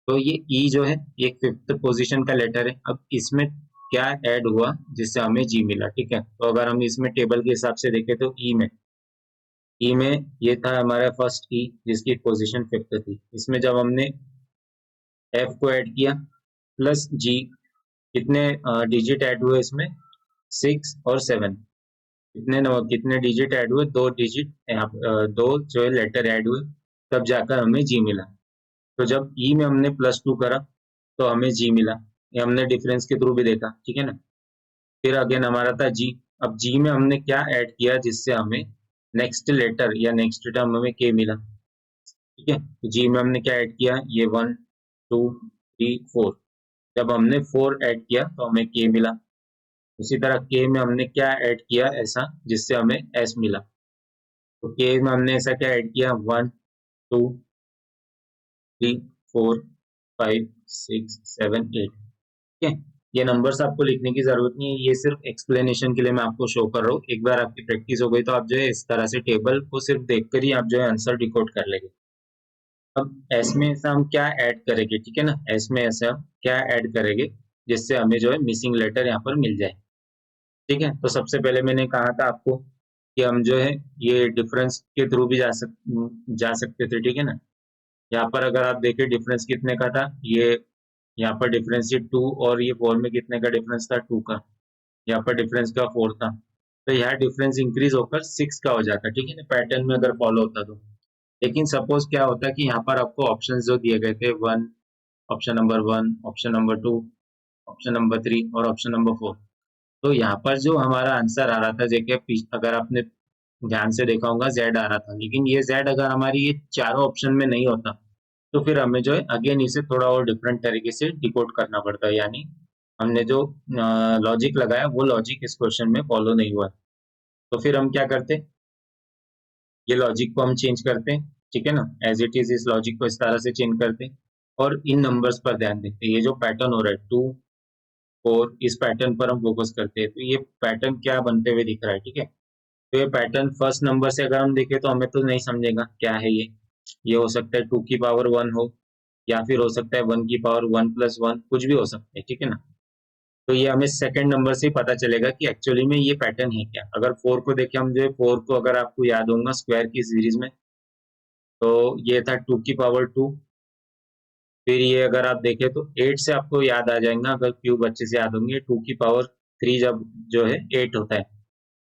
तो ये ई जो है ये 5th पोजीशन का लेटर है, अब इसमें क्या ऐड हुआ जिससे हमें जी मिला, ठीक है। तो अगर हम इसमें टेबल के हिसाब से देखें तो ई में ये था हमारा फर्स्ट ई जिसकी पोजीशन 5th थी, इसमें जब हमने एफ को ऐड किया प्लस जी, कितने डिजिट ऐड हुए इसमें 6 और 7, कितने डिजिट ऐड हुए, 2 डिजिट यहाँ दो जो है लेटर ऐड हुए, तब जाकर हमें जी मिला। तो जब ई में हमने +2 करा तो हमें जी मिला, ये हमने डिफरेंस के थ्रू भी देखा, ठीक है ना। फिर अगेन हमारा था जी। अब जी में हमने क्या ऐड किया जिससे हमें नेक्स्ट लेटर या नेक्स्ट टर्म हमें के मिला, ठीक है। तो जी में हमने क्या ऐड किया, ये 1 2 3 4। जब हमने 4 ऐड किया तो हमें के मिला। उसी तरह के में हमने क्या ऐड किया ऐसा जिससे हमें एस मिला। तो के में हमने ऐसा क्या ऐड किया, 1 2 3 4 5 6 7 8, ठीक है। ये नंबर्स आपको लिखने की जरूरत नहीं है, ये सिर्फ एक्सप्लेनेशन के लिए मैं आपको शो कर रहा हूँ। एक बार आपकी प्रैक्टिस हो गई तो आप जो है इस तरह से टेबल को सिर्फ देखकर ही आप जो है आंसर डिकोड कर लेंगे। अब एस में ऐसा हम क्या ऐड करेंगे, ठीक है ना, एस में ऐसा हम क्या ऐड करेंगे जिससे हमें जो है मिसिंग लेटर यहाँ पर मिल जाए, ठीक है। तो सबसे पहले मैंने कहा था आपको कि हम जो है ये डिफरेंस के थ्रू भी जा सकते थे, ठीक है ना। यहाँ पर अगर आप देखें डिफरेंस कितने का था, ये यहाँ पर डिफरेंस ये 2 और ये 4 में कितने का डिफरेंस था, 2 का। यहाँ पर डिफरेंस का 4 था, तो यहाँ डिफरेंस इंक्रीज होकर 6 का हो जाता, ठीक है ना, पैटर्न में अगर फॉलो होता तो। लेकिन सपोज क्या होता कि यहाँ पर आपको ऑप्शंस जो दिए गए थे, option number 1, option number 2, option number 3 और ऑप्शन नंबर 4। तो यहाँ पर जो हमारा आंसर आ रहा था, देखिए अगर आपने ध्यान से देखा होगा जेड आ रहा था, लेकिन ये जेड अगर हमारी ये चारों ऑप्शन में नहीं होता तो फिर हमें जो है अगेन इसे थोड़ा और डिफरेंट तरीके से डिकोड करना पड़ता है, यानी हमने जो लॉजिक लगाया वो लॉजिक इस क्वेश्चन में फॉलो नहीं हुआ। तो फिर हम क्या करते, ये लॉजिक को हम चेंज करते हैं, ठीक है ना, एज इट इज इस लॉजिक को इस तरह से चेंज करते हैं और इन नंबर्स पर ध्यान देते हैं। ये जो पैटर्न हो रहा है 2 4, इस पैटर्न पर हम फोकस करते हैं। तो ये पैटर्न क्या बनते हुए दिख रहा है, ठीक है। तो ये पैटर्न फर्स्ट नंबर से अगर हम देखें तो हमें तो नहीं समझेगा क्या है ये हो सकता है 2 की पावर 1 हो, या फिर हो सकता है 1 की पावर 1 + 1, कुछ भी हो सकता है, ठीक है ना। तो ये हमें सेकंड नंबर से ही पता चलेगा कि एक्चुअली में ये पैटर्न है क्या। अगर 4 को देखें हम, जो है 4 को अगर आपको याद होगा स्क्वायर की सीरीज में, तो ये था 2 की पावर 2। फिर ये अगर आप देखें तो 8 से आपको याद आ जाएगा, अगर क्यूब अच्छे से याद होंगे, 2 की पावर 3 जब जो है 8 होता है।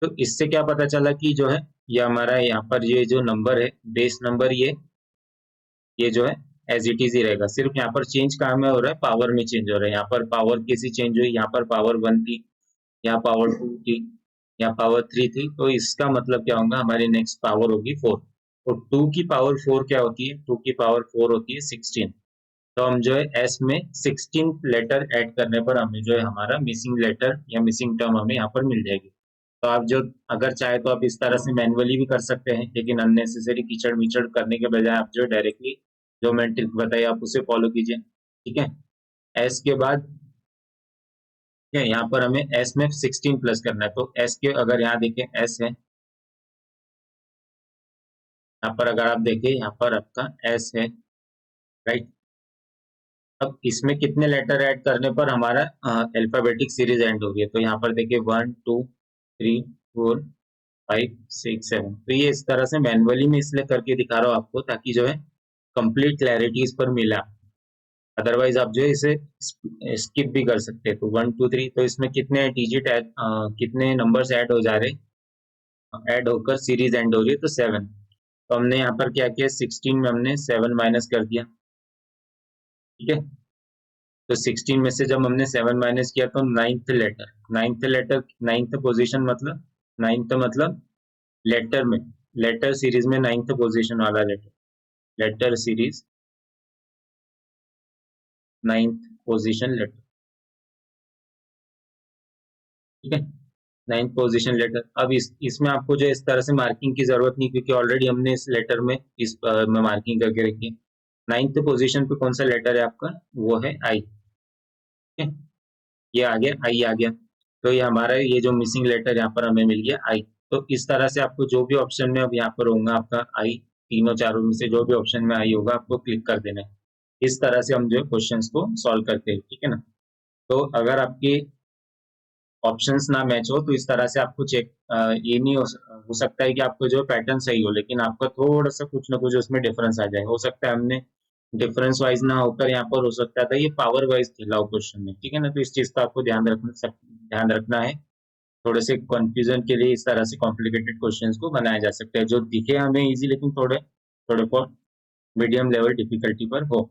तो इससे क्या पता चला कि जो है ये हमारा यहाँ पर ये जो नंबर है बेस नंबर, ये जो है एज इट इज ही रहेगा। सिर्फ यहाँ पर चेंज कहाँ में हो रहा है, पावर में चेंज हो रहा है। यहाँ पर पावर कैसी चेंज हुई, यहाँ पर पावर 1 थी, यहाँ पावर 2 थी, यहाँ पावर 3 थी। तो इसका मतलब क्या होगा, हमारी नेक्स्ट पावर होगी 4। और 2 की पावर 4 क्या होती है, 2 की पावर 4 होती है 16। तो हम जो है एस में 16 लेटर ऐड करने पर हमें जो है हमारा मिसिंग लेटर या मिसिंग टर्म हमें यहाँ पर मिल जाएगी। तो आप जो अगर चाहे तो आप इस तरह से मैनुअली भी कर सकते हैं, लेकिन अननेसेसरी कीचड़ विचड़ करने के बजाय आप जो डायरेक्टली जो मैंने ट्रिक बताई आप उसे फॉलो कीजिए, ठीक है। एस के बाद ठीक है, यहाँ पर हमें एस में 16 प्लस करना है। तो एस के अगर यहाँ देखें एस है, यहाँ पर अगर आप देखें यहाँ पर आपका एस है, राइट। अब इसमें कितने लेटर ऐड करने पर हमारा अल्फाबेटिक सीरीज एंड हो रही है। तो यहाँ पर देखिए 1 2 3 4 5 6 7। तो ये इस तरह से मैनुअली में इसलिए करके दिखा रहा हूँ आपको, ताकि जो है कंप्लीट क्लैरिटी इस पर मिला। अदरवाइज आप जो है इसे स्किप भी कर सकते हैं। तो 1 2 3, तो इसमें कितने डिजिट कितने नंबर्स ऐड हो जा रहे हैं, ऐड होकर सीरीज एंड हो रही है, तो 7। तो हमने यहाँ पर क्या किया, 16 में हमने 7 माइनस कर दिया, ठीक है। तो 16 में से जब हमने 7 माइनस किया तो नाइन्थ पोजीशन मतलब, नाइन्थ मतलब लेटर में, लेटर सीरीज में नाइन्थ पोजीशन वाला letter, letter series ninth position letter, ठीक है। Ninth position letter. अब इसमें आपको जो इस तरह से मार्किंग की जरूरत नहीं, क्योंकि ऑलरेडी हमने इस लेटर में में मार्किंग करके रखी है। नाइन्थ पोजीशन पे कौन सा लेटर है आपका, वो है आई, ठीक है। ये आ गया, आई आ गया। तो ये हमारा ये जो मिसिंग लेटर यहाँ पर हमें मिल गया आई। तो इस तरह से आपको जो भी ऑप्शन में अब यहाँ पर होगा आपका आई, तीनों चारों में से जो भी ऑप्शन में आई होगा आपको क्लिक कर देना है। इस तरह से हम जो है क्वेश्चंस को सॉल्व करते हैं, ठीक है ना। तो अगर आपकी ऑप्शंस ना मैच हो तो इस तरह से आपको चेक, ये नहीं हो सकता है कि आपको जो पैटर्न सही हो लेकिन आपका थोड़ा सा कुछ ना कुछ उसमें डिफरेंस आ जाए। हो सकता है हमने डिफरेंस वाइज ना होकर यहाँ पर हो सकता था ये पावर वाइज थी लव क्वेश्चन में, ठीक है ना। तो इस चीज का आपको ध्यान रखना है। थोड़े से कंफ्यूजन के लिए इस तरह से कॉम्प्लिकेटेड क्वेश्चंस को बनाया जा सकता है, जो दिखे हमें इजी लेकिन थोड़े थोड़े बहुत मीडियम लेवल डिफिकल्टी पर हो।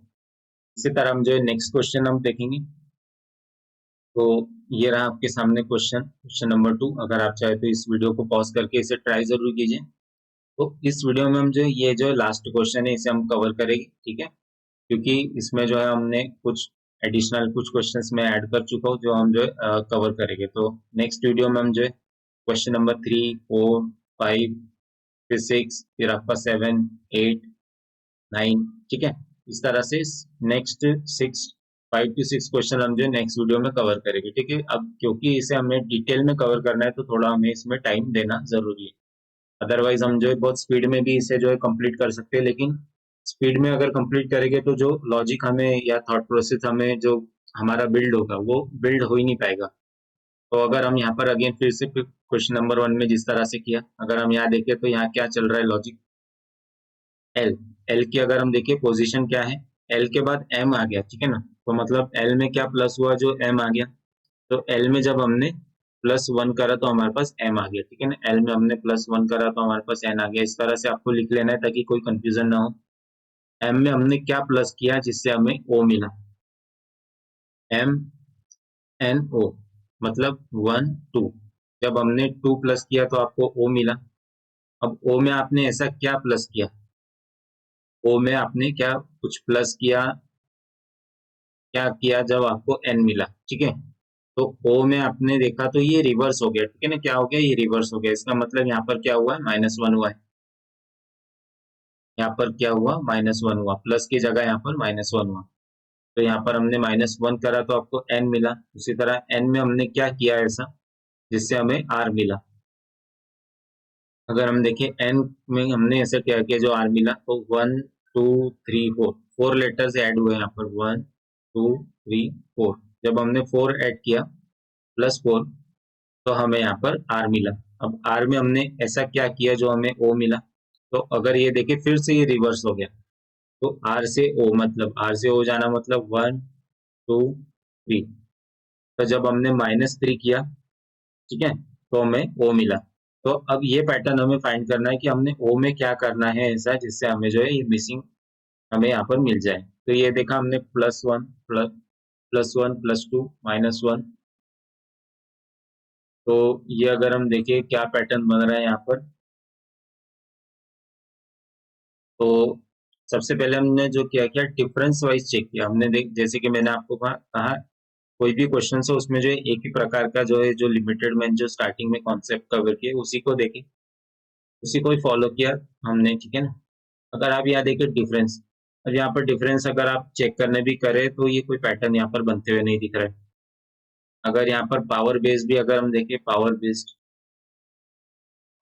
इसी तरह हम जो है नेक्स्ट क्वेश्चन हम देखेंगे। तो ये रहा आपके सामने क्वेश्चन नंबर 2। अगर आप चाहे तो इस वीडियो को पॉज करके इसे ट्राई जरूर कीजिए। तो इस वीडियो में हम जो ये जो लास्ट क्वेश्चन है इसे हम कवर करेंगे, ठीक है, क्योंकि इसमें जो है हमने कुछ एडिशनल कुछ क्वेश्चंस में ऐड कर चुका हूँ जो हम जो है कवर करेंगे। तो नेक्स्ट वीडियो में हम जो है क्वेश्चन नंबर 3, 4, 5, फिर 6, फिर आपका 7, 8, 9, ठीक है, इस तरह से नेक्स्ट 5 to 6 क्वेश्चन हम जो नेक्स्ट वीडियो में कवर करेंगे, ठीक है। अब क्योंकि इसे हमें डिटेल में कवर करना है तो थोड़ा हमें इसमें टाइम देना जरूरी है। अदरवाइज हम जो है बहुत स्पीड में भी इसे जो है कंप्लीट कर सकते हैं, लेकिन स्पीड में अगर कंप्लीट करेंगे तो जो लॉजिक हमें या थॉट प्रोसेस हमें जो हमारा बिल्ड होगा वो बिल्ड हो ही नहीं पाएगा। तो अगर हम यहाँ पर अगेन फिर से क्वेश्चन नंबर 1 में जिस तरह से किया, अगर हम यहाँ देखें तो यहाँ क्या चल रहा है लॉजिक, एल एल की अगर हम देखें पोजीशन क्या है, एल के बाद एम आ गया, ठीक है ना। तो मतलब एल में क्या प्लस हुआ, जो एम आ गया। तो एल में जब हमने +1 करा तो हमारे पास एम आ गया, ठीक है ना। एल में हमने +1 करा तो हमारे पास एन आ गया। इस तरह से आपको लिख लेना है ताकि कोई कंफ्यूजन ना हो। एम में हमने क्या प्लस किया जिससे हमें ओ मिला, एम एन ओ, मतलब 1 2। जब हमने 2 प्लस किया तो आपको ओ मिला। अब ओ में आपने ऐसा क्या प्लस किया, ओ में आपने क्या कुछ प्लस किया, क्या किया जब आपको एन मिला, ठीक है। तो ओ में आपने देखा तो ये रिवर्स हो गया, ठीक है ना। क्या हो गया, ये रिवर्स हो गया। इसका मतलब यहाँ पर क्या हुआ है, -1 हुआ है। यहाँ पर क्या हुआ, -1 हुआ, प्लस की जगह यहाँ पर -1 हुआ। तो यहाँ पर हमने -1 करा तो आपको एन मिला। उसी तरह एन में हमने क्या किया ऐसा जिससे हमें आर मिला। अगर हम देखें एन में हमने ऐसा क्या किया जो आर मिला, तो 1 2 3 4, 4 लेटर्स ऐड हुए यहाँ पर, 1 2 3 4। जब हमने 4 ऐड किया +4 तो हमें यहाँ पर आर मिला। अब आर में हमने ऐसा क्या किया जो हमें ओ मिला। तो अगर ये देखें फिर से ये रिवर्स हो गया। तो आर से ओ, मतलब आर से ओ जाना मतलब 1 2 3। तो जब हमने -3 किया, ठीक है, तो हमें ओ मिला। तो अब ये पैटर्न हमें फाइंड करना है कि हमने ओ में क्या करना है ऐसा जिससे हमें जो है ये मिसिंग हमें यहाँ पर मिल जाए। तो ये देखा हमने +1 +2 -1। तो ये अगर हम देखें क्या पैटर्न बन रहा है यहाँ पर, तो सबसे पहले हमने जो किया क्या डिफरेंस वाइज चेक किया हमने। देख जैसे कि मैंने आपको कहा कोई भी क्वेश्चन है उसमें जो है एक ही प्रकार का जो है जो लिमिटेड मैंने जो स्टार्टिंग में कॉन्सेप्ट कवर किए उसी को देखे, उसी को ही फॉलो किया हमने, ठीक है ना। अगर आप यहाँ देखें डिफरेंस, अब यहाँ पर डिफरेंस अगर आप चेक करने भी करें तो ये कोई पैटर्न यहाँ पर बनते हुए नहीं दिख रहा है। अगर यहाँ पर पावर बेस्ड भी अगर हम देखें,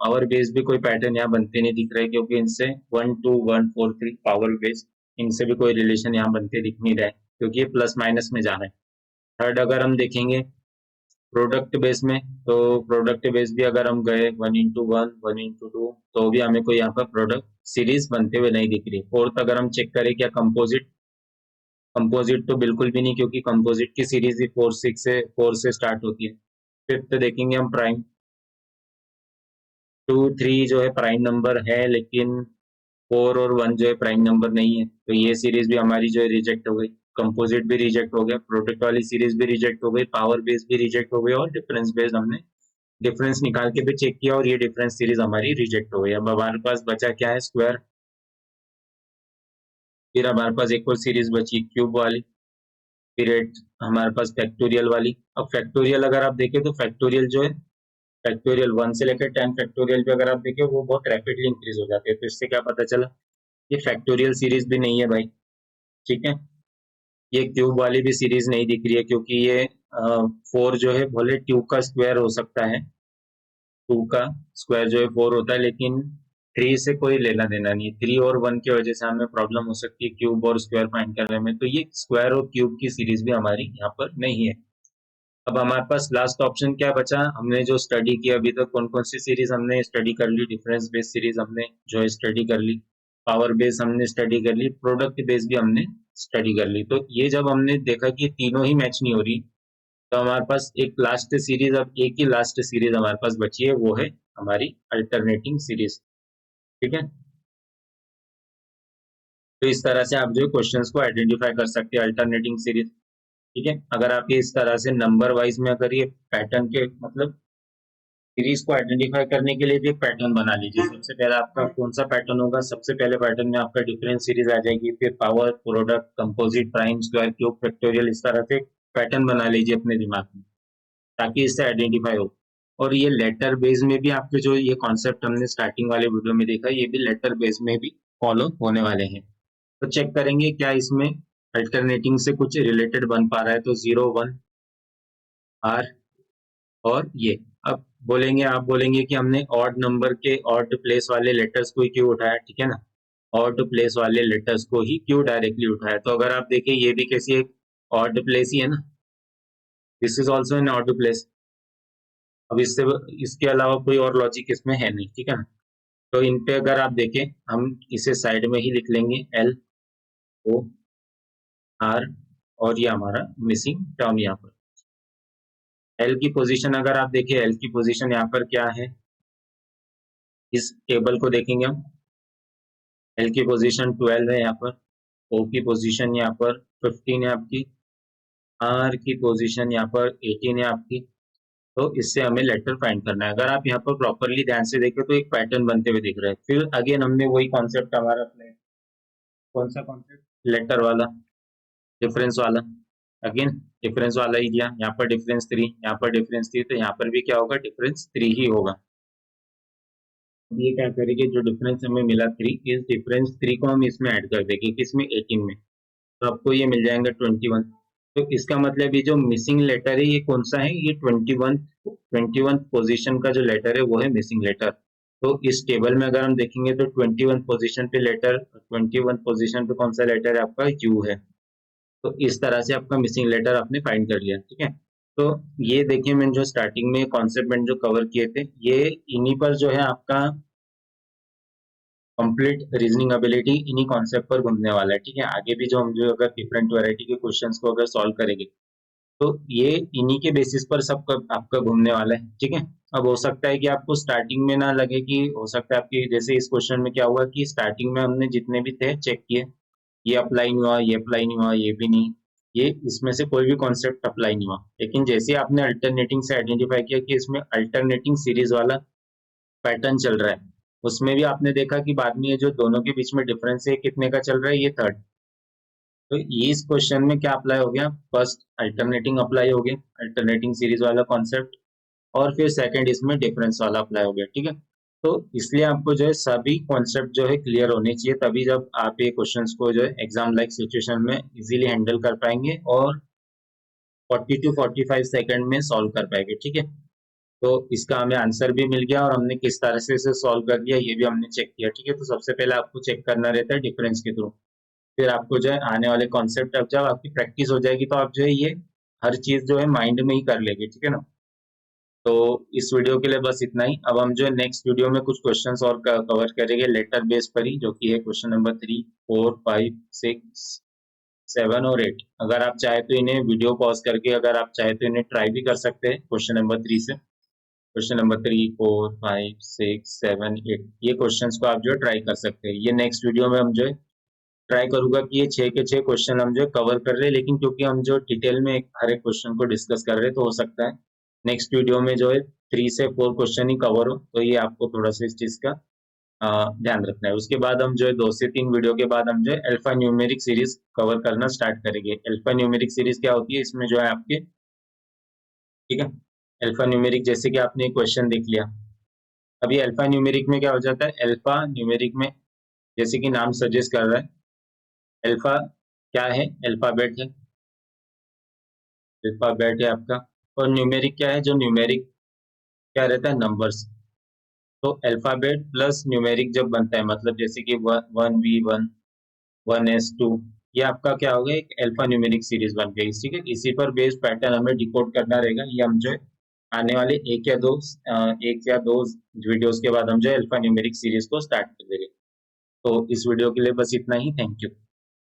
पावर बेस्ड भी कोई पैटर्न यहाँ बनते नहीं दिख रहे, क्योंकि इनसे 1 2 1 4 3 पावर बेस्ड, इनसे भी कोई रिलेशन यहाँ बनते दिख नहीं रहा है, क्योंकि ये प्लस माइनस में जा रहा है। थर्ड अगर हम देखेंगे प्रोडक्ट बेस में, तो प्रोडक्ट बेस भी अगर हम गए 1 into 1 1 into 2 तो भी हमें कोई यहाँ पर प्रोडक्ट सीरीज बनते हुए नहीं दिख रही। फोर्थ अगर हम चेक करें क्या कंपोजिट, कंपोजिट तो बिल्कुल भी नहीं, क्योंकि कंपोजिट की सीरीज ही 4 से स्टार्ट होती है। फिफ्थ देखेंगे हम प्राइम, 2 3 जो है प्राइम नंबर है, लेकिन 4 और 1 जो है प्राइम नंबर नहीं है, तो ये सीरीज भी हमारी जो है रिजेक्ट हो गई। कंपोजिट भी रिजेक्ट हो गया, प्रोडक्ट वाली सीरीज भी रिजेक्ट हो गई, पावर बेस भी रिजेक्ट हो गई, और डिफरेंस बेस्ड हमने डिफरेंस निकाल के भी चेक किया और ये डिफरेंस सीरीज हमारी रिजेक्ट हो गई। अब हमारे पास बचा क्या है, स्क्वायर। फिर हमारे पास एक और सीरीज बची क्यूब वाली, फिर हमारे पास फैक्टोरियल वाली। अब फैक्टोरियल अगर आप देखें तो फैक्टोरियल जो है, फैक्टोरियल 1 से लेकर 10 फैक्टोरियल पे अगर आप देखें वो बहुत रैपिडली इंक्रीज हो जाते हैं। तो इससे क्या पता चला, ये फैक्टोरियल सीरीज भी नहीं है भाई, ठीक है। ये क्यूब वाली भी सीरीज नहीं दिख रही है, क्योंकि ये 4 जो है भले 2 का स्क्वायर हो सकता है, 2 का स्क्वायर जो है 4 होता है, लेकिन 3 से कोई लेना देना नहीं है। 3 और 1 की वजह से हमें प्रॉब्लम हो सकती है क्यूब और स्क्वायर फाइंड करने में। तो ये स्क्वायर और क्यूब की सीरीज भी हमारी यहाँ पर नहीं है। अब हमारे पास लास्ट ऑप्शन क्या बचा, हमने जो स्टडी किया अभी तक कौन कौन सी सीरीज हमने स्टडी कर ली, डिफरेंस बेस्ड सीरीज हमने जो है स्टडी कर ली, पावर बेस हमने स्टडी कर ली, प्रोडक्ट बेस भी हमने स्टडी कर ली। तो ये जब हमने देखा कि तीनों ही मैच नहीं हो रही, तो हमारे पास एक लास्ट सीरीज, अब एक ही लास्ट सीरीज हमारे पास बची है, वो है हमारी अल्टरनेटिंग सीरीज, ठीक है। तो इस तरह से आप जो क्वेश्चंस को आइडेंटिफाई कर सकते हैं अल्टरनेटिंग सीरीज, ठीक है। अगर आप ये इस तरह से नंबर वाइज में अगर ये पैटर्न के मतलब सीरीज को आइडेंटिफाई करने के लिए भी एक पैटर्न बना लीजिए। सबसे पहले आपका कौन सा पैटर्न होगा, सबसे पहले पैटर्न में आपका डिफरेंस सीरीज आ जाएगी, फिर power, product, composite, prime, square, cube, factorial, इस तरह से पैटर्न बना लीजिए अपने दिमाग में ताकि इससे आइडेंटिफाई हो। और ये लेटर बेस में भी आपके जो ये कॉन्सेप्ट हमने स्टार्टिंग वाले वीडियो में देखा, ये भी लेटर बेस में भी फॉलो होने वाले हैं। तो चेक करेंगे क्या इसमें अल्टरनेटिंग से कुछ रिलेटेड बन पा रहा है। तो 0, 1, R और ये अब बोलेंगे, आप बोलेंगे कि हमने ऑड नंबर के ऑड प्लेस वाले लेटर्स को ही क्यों उठाया, ठीक है ना। ऑड प्लेस वाले लेटर्स को ही क्यों डायरेक्टली उठाया, तो अगर आप देखें ये भी कैसी एक ऑड प्लेस ही है ना, this is also an odd place. अब इससे इसके अलावा कोई और लॉजिक इसमें है नहीं, ठीक है ना। तो इन पे अगर आप देखें, हम इसे साइड में ही लिख लेंगे L O R और ये हमारा मिसिंग टर्म यहाँ पर L की पोजीशन अगर आप देखें, L की पोजीशन यहाँ पर क्या है, इस टेबल को देखेंगे हम, L की पोजीशन 12 है यहाँ पर, O की पोजीशन यहाँ पर 15 है आपकी, R की पोजीशन यहाँ पर 18 है आपकी। तो इससे हमें लेटर फाइंड करना है। अगर आप यहाँ पर प्रॉपरली ध्यान से देखें तो एक पैटर्न बनते हुए दिख रहा है। फिर अगेन हमने वही कॉन्सेप्ट हमारा अपने, कौन सा कॉन्सेप्ट, लेटर वाला, डिफरेंस वाला, अगेन डिफरेंस वाला ही दिया। यहाँ पर डिफरेंस 3, यहाँ पर डिफरेंस 3, तो यहाँ पर भी क्या होगा, डिफरेंस 3 ही होगा। ये क्या करेंगे, जो डिफरेंस हमें मिला 3, इस डिफरेंस 3 को हम इसमें ऐड कर देंगे, किसमें, 18 में, तो आपको ये मिल जाएगा 21। तो इसका मतलब ये जो मिसिंग लेटर है ये कौन सा है, ये 21 पोजीशन का जो लेटर है वो है मिसिंग लेटर। तो इस टेबल में अगर हम देखेंगे तो 21 पोजीशन पे लेटर, 21 पोजीशन पे कौन सा लेटर है आपका, यू है। तो इस तरह से आपका मिसिंग लेटर आपने फाइंड कर लिया, ठीक है। तो ये देखिए, मैंने जो स्टार्टिंग में कॉन्सेप्ट मैंने जो कवर किए थे, ये इन्हीं पर जो है आपका कंप्लीट रीजनिंग एबिलिटी इन्हीं कॉन्सेप्ट पर घूमने वाला है, ठीक है। आगे भी जो हम जो अगर डिफरेंट वैरायटी के क्वेश्चंस को अगर सॉल्व करेंगे तो ये इन्हीं के बेसिस पर सब आपका घूमने वाला है, ठीक है। अब हो सकता है कि आपको स्टार्टिंग में ना लगे, कि हो सकता है आपकी, जैसे इस क्वेश्चन में क्या हुआ कि स्टार्टिंग में हमने जितने भी थे चेक किए, ये अप्लाई नहीं हुआ, ये अप्लाई नहीं हुआ, ये भी नहीं, ये इसमें से कोई भी कॉन्सेप्ट अप्लाई नहीं हुआ। लेकिन जैसे आपने अल्टरनेटिंग से आइडेंटिफाई किया कि इसमें अल्टरनेटिंग सीरीज वाला पैटर्न चल रहा है, उसमें भी आपने देखा कि बाद में ये जो दोनों के बीच में डिफरेंस है कितने का चल रहा है, ये थर्ड। तो ये इस क्वेश्चन में क्या अप्लाई हो गया, फर्स्ट अल्टरनेटिंग अप्लाई हो गया, अल्टरनेटिंग सीरीज वाला कॉन्सेप्ट, और फिर सेकंड इसमें डिफरेंस वाला अप्लाई हो गया, ठीक है। तो इसलिए आपको जो है सभी कॉन्सेप्ट जो है क्लियर होने चाहिए, तभी जब आप ये क्वेश्चंस को जो है एग्जाम लाइक सिचुएशन में इजीली हैंडल कर पाएंगे और 40 to 45 सेकंड में सॉल्व कर पाएंगे, ठीक है। तो इसका हमें आंसर भी मिल गया और हमने किस तरह से इसे सॉल्व कर लिया ये भी हमने चेक किया, ठीक है। तो सबसे पहले आपको चेक करना रहता है डिफरेंस के थ्रू, फिर आपको जो है आने वाले कॉन्सेप्ट, अब जब आपकी प्रैक्टिस हो जाएगी तो आप जो है ये हर चीज जो है माइंड में ही कर लेंगे, ठीक है ना। तो इस वीडियो के लिए बस इतना ही। अब हम जो है नेक्स्ट वीडियो में कुछ क्वेश्चंस और कवर करेंगे लेटर बेस पर ही, जो कि है क्वेश्चन नंबर 3, 4, 5, 6, 7 और 8। अगर आप चाहे तो इन्हें वीडियो पॉज करके, अगर आप चाहे तो इन्हें ट्राई भी कर सकते हैं क्वेश्चन नंबर 3 से। क्वेश्चन नंबर 3, 4, 5, 6, 7, 8, ये क्वेश्चंस को आप जो है ट्राई कर सकते हैं। ये नेक्स्ट वीडियो में हम जो है ट्राई करूंगा कि ये 6 के 6 क्वेश्चन हम जो कवर कर रहे हैं, लेकिन क्योंकि हम जो डिटेल में हर एक क्वेश्चन को डिस्कस कर रहे हैं, तो हो सकता है नेक्स्ट वीडियो में जो है 3 से 4 क्वेश्चन ही कवर हो। तो ये आपको थोड़ा सा इस चीज का ध्यान रखना है। उसके बाद हम जो है 2 से 3 वीडियो के बाद हम जो है अल्फा न्यूमेरिक सीरीज कवर करना स्टार्ट करेंगे। अल्फा न्यूमेरिक सीरीज क्या होती है, इसमें जो है आपके, ठीक है, अल्फा न्यूमेरिक जैसे कि आपने क्वेश्चन देख लिया, अभी अल्फा न्यूमेरिक में क्या हो जाता है, अल्फा न्यूमेरिक में जैसे कि नाम सजेस्ट कर रहा है, अल्फा क्या है, अल्फाबेट है, अल्फाबेट है आपका। और न्यूमेरिक क्या है, जो न्यूमेरिक क्या रहता है, नंबर्स। तो अल्फाबेट प्लस न्यूमेरिक जब बनता है, मतलब जैसे कि 1v1, 1s2, ये आपका क्या होगा, एक अल्फा न्यूमेरिक सीरीज बन गई, ठीक है। इसी पर बेस्ड पैटर्न हमें डिकोड करना रहेगा। ये हम जो है आने वाले एक या दो वीडियोस के बाद हम जो है अल्फा न्यूमेरिक सीरीज को स्टार्ट कर देंगे। तो इस वीडियो के लिए बस इतना ही, थैंक यू।